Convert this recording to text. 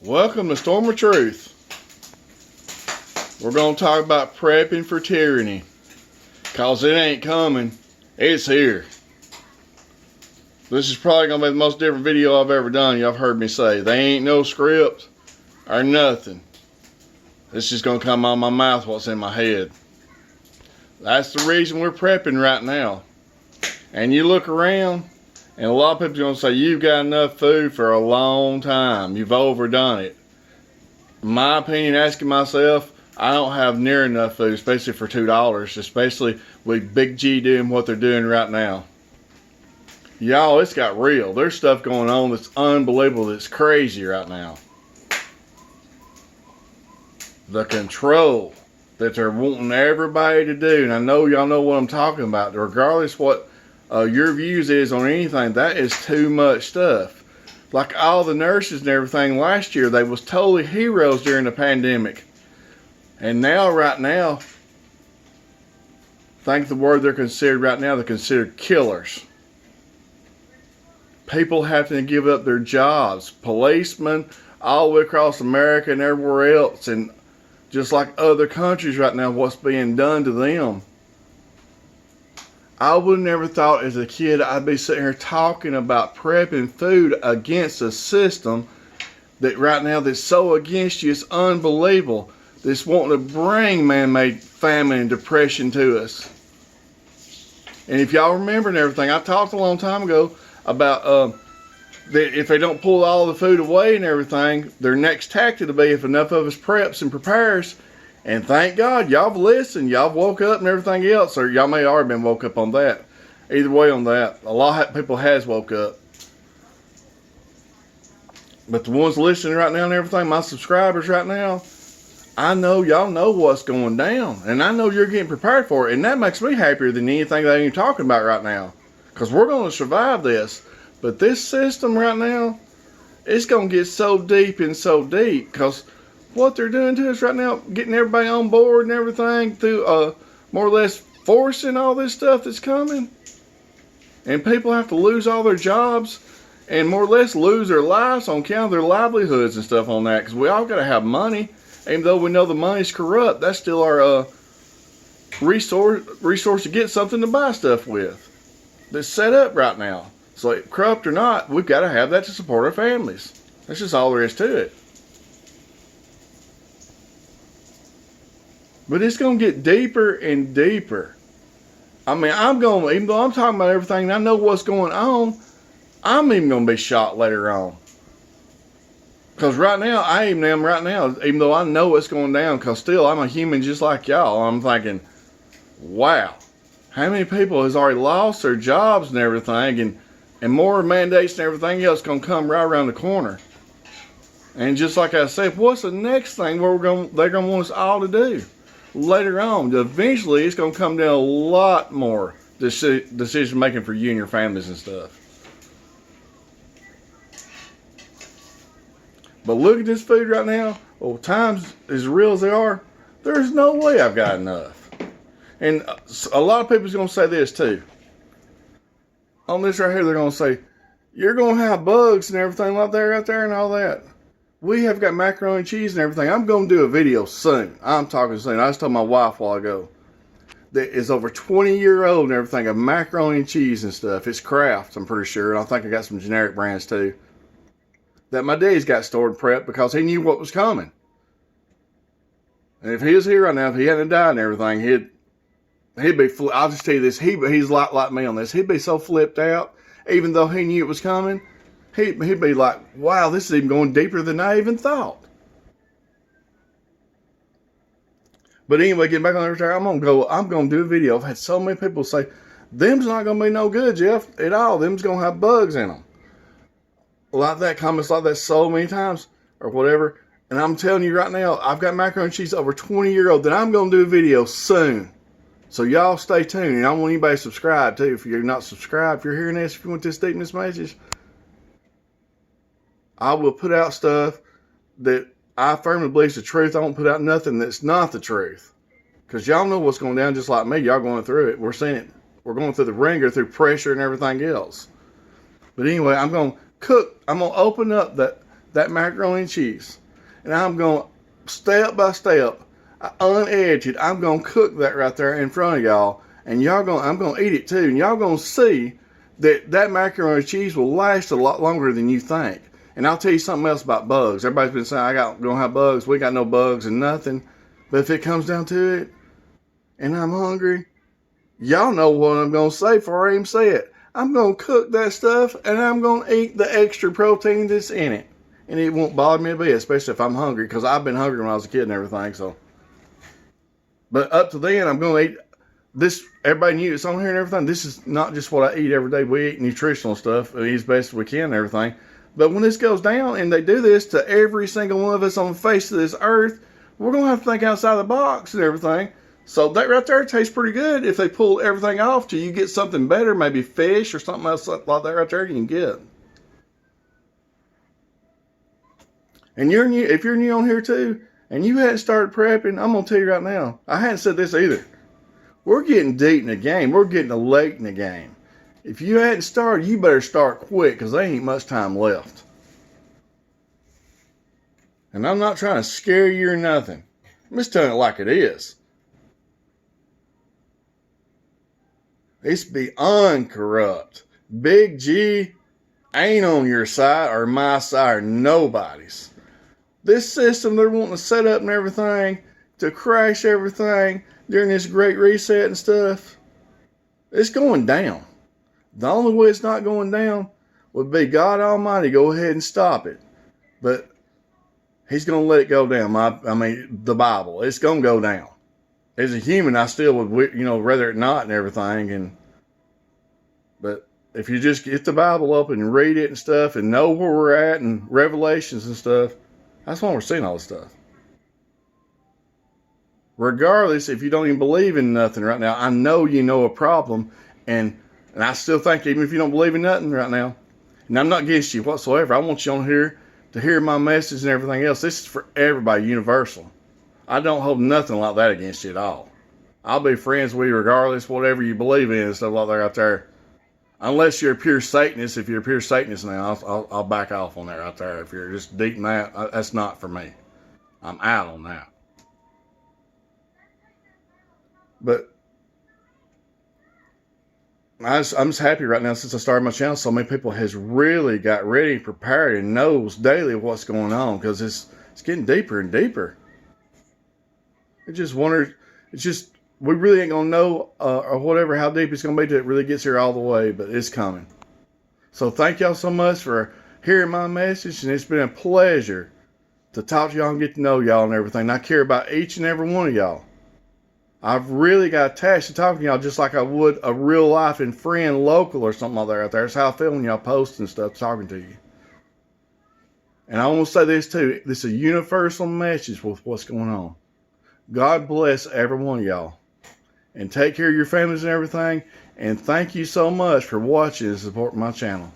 Welcome to Storm of Truth. We're going to talk about prepping for tyranny. Cause it ain't coming, it's here. This is probably going to be the most different video I've ever done. Y'all have heard me say. They ain't no script or nothing. It's just going to come out of my mouth what's in my head. That's the reason we're prepping right now. And you look around, and a lot of people are going to say, you've got enough food for a long time. You've overdone it. In my opinion, asking myself, I don't have near enough food, especially for $2, especially with Big G doing what they're doing right now. Y'all, it's got real. There's stuff going on that's unbelievable, that's crazy right now. The control that they're wanting everybody to do, and I know y'all know what I'm talking about, regardless what your views is on anything, that is too much stuff. Like all the nurses and everything last year, they was totally heroes during the pandemic. And now, right now, think the word they're considered right now, they're considered killers. People having to give up their jobs. Policemen all the way across America and everywhere else. And just like other countries right now, what's being done to them. I would have never thought as a kid I'd be sitting here talking about prepping food against a system that right now that's so against you. It's unbelievable. That's wanting to bring man-made famine and depression to us. And if y'all remember and everything, I talked a long time ago about that if they don't pull all the food away and everything, their next tactic will be if enough of us preps and prepares. And thank God, y'all have listened, y'all have woke up and everything else, or y'all may have already been woke up on that. Either way on that, a lot of people has woke up. But the ones listening right now and everything, my subscribers right now, I know y'all know what's going down. And I know you're getting prepared for it. And that makes me happier than anything that I'm talking about right now. Because we're going to survive this. But this system right now, it's going to get so deep and so deep. Because what they're doing to us right now, getting everybody on board and everything through more or less forcing all this stuff that's coming. And people have to lose all their jobs and more or less lose their lives on account of their livelihoods and stuff on that. Because we all got to have money. Even though we know the money's corrupt, that's still our resource to get something to buy stuff with. That's set up right now. So corrupt or not, we've got to have that to support our families. That's just all there is to it. But it's going to get deeper and deeper. I mean, even though I'm talking about everything and I know what's going on, I'm even going to be shocked later on. Because right now, I even am right now, even though I know what's going down, because still I'm a human just like y'all. I'm thinking, wow, how many people has already lost their jobs and everything, and more mandates and everything else going to come right around the corner. And just like I said, what's the next thing they're going to want us all to do? Later on, eventually it's going to come down a lot more decision making for you and your families and stuff. But look at this food right now. Well, times as real as they are, there's no way I've got enough. And a lot of people's going to say this too. On this right here, they're going to say, you're going to have bugs and everything like that right there and all that. We have got macaroni and cheese and everything. I'm going to do a video soon. I'm talking soon. I just told my wife a while ago that is over 20-year-old and everything of macaroni and cheese and stuff. It's Kraft, I'm pretty sure. And I think I got some generic brands too. That my dad's got stored and prepped because he knew what was coming. And if he was here right now, if he hadn't died and everything, he'd be, I'll just tell you this, he's like me on this. He'd be so flipped out, even though he knew it was coming. He'd be like, wow, this is even going deeper than I even thought. But anyway, getting back on the I'm going to do a video. I've had so many people say, them's not going to be no good, Jeff, at all. Them's going to have bugs in them. Like that, comments like that so many times or whatever. And I'm telling you right now, I've got macaroni and cheese over 20-year-old that I'm going to do a video soon. So y'all stay tuned. And I want anybody to subscribe too. If you're not subscribed, if you're hearing this, if you want this deep in this message, I will put out stuff that I firmly believe is the truth. I won't put out nothing that's not the truth. Because y'all know what's going down just like me. Y'all going through it. We're seeing it. We're going through the ringer, through pressure and everything else. But anyway, I'm going to cook. I'm going to open up that macaroni and cheese. And I'm going to, step by step, unedited, I'm going to cook that right there in front of y'all. And I'm going to eat it too. And y'all going to see that macaroni and cheese will last a lot longer than you think. And I'll tell you something else about bugs. Everybody's been saying, don't have bugs. We got no bugs and nothing. But if it comes down to it, and I'm hungry, y'all know what I'm going to say before I even say it. I'm going to cook that stuff, and I'm going to eat the extra protein that's in it. And it won't bother me a bit, especially if I'm hungry, because I've been hungry when I was a kid and everything. So, but up to then, I'm going to eat this. Everybody knew it's on here and everything. This is not just what I eat every day. We eat nutritional stuff. We eat as best as we can and everything. But when this goes down, and they do this to every single one of us on the face of this earth, we're going to have to think outside the box and everything. So that right there tastes pretty good. If they pull everything off till you get something better, maybe fish or something else like that right there, you can get. And if you're new on here too, and you hadn't started prepping, I'm going to tell you right now, I hadn't said this either. We're getting deep in the game. We're getting late in the game. If you hadn't started, you better start quick, because there ain't much time left. And I'm not trying to scare you or nothing. I'm just telling it like it is. It's beyond corrupt. Big G ain't on your side or my side or nobody's. This system they're wanting to set up and everything to crash everything during this great reset and stuff, it's going down. The only way it's not going down would be God Almighty go ahead and stop it. But He's going to let it go down. The Bible, it's going to go down. As a human, I still would, rather it not and everything. But if you just get the Bible up and read it and stuff and know where we're at and Revelations and stuff, that's why we're seeing all this stuff. Regardless, if you don't even believe in nothing right now, I know you know a problem. And I still think even if you don't believe in nothing right now, and I'm not against you whatsoever, I want you on here to hear my message and everything else. This is for everybody, universal. I don't hold nothing like that against you at all. I'll be friends with you regardless, whatever you believe in and stuff like that out there. Unless you're a pure Satanist. If you're a pure Satanist now, I'll back off on that right there. If you're just deep in that, that's not for me. I'm out on that. But I'm just happy right now since I started my channel. So many people has really got ready, prepared, and knows daily what's going on, because it's getting deeper and deeper. We really ain't gonna know or whatever how deep it's gonna be till it really gets here all the way, but it's coming. So thank y'all so much for hearing my message, and it's been a pleasure to talk to y'all and get to know y'all and everything. And I care about each and every one of y'all. I've really got attached to talking to y'all just like I would a real life and friend local or something like that out there. That's how I feel when y'all post and stuff talking to you. And I want to say this too. This is a universal message with what's going on. God bless every one of y'all. And take care of your families and everything. And thank you so much for watching and supporting my channel.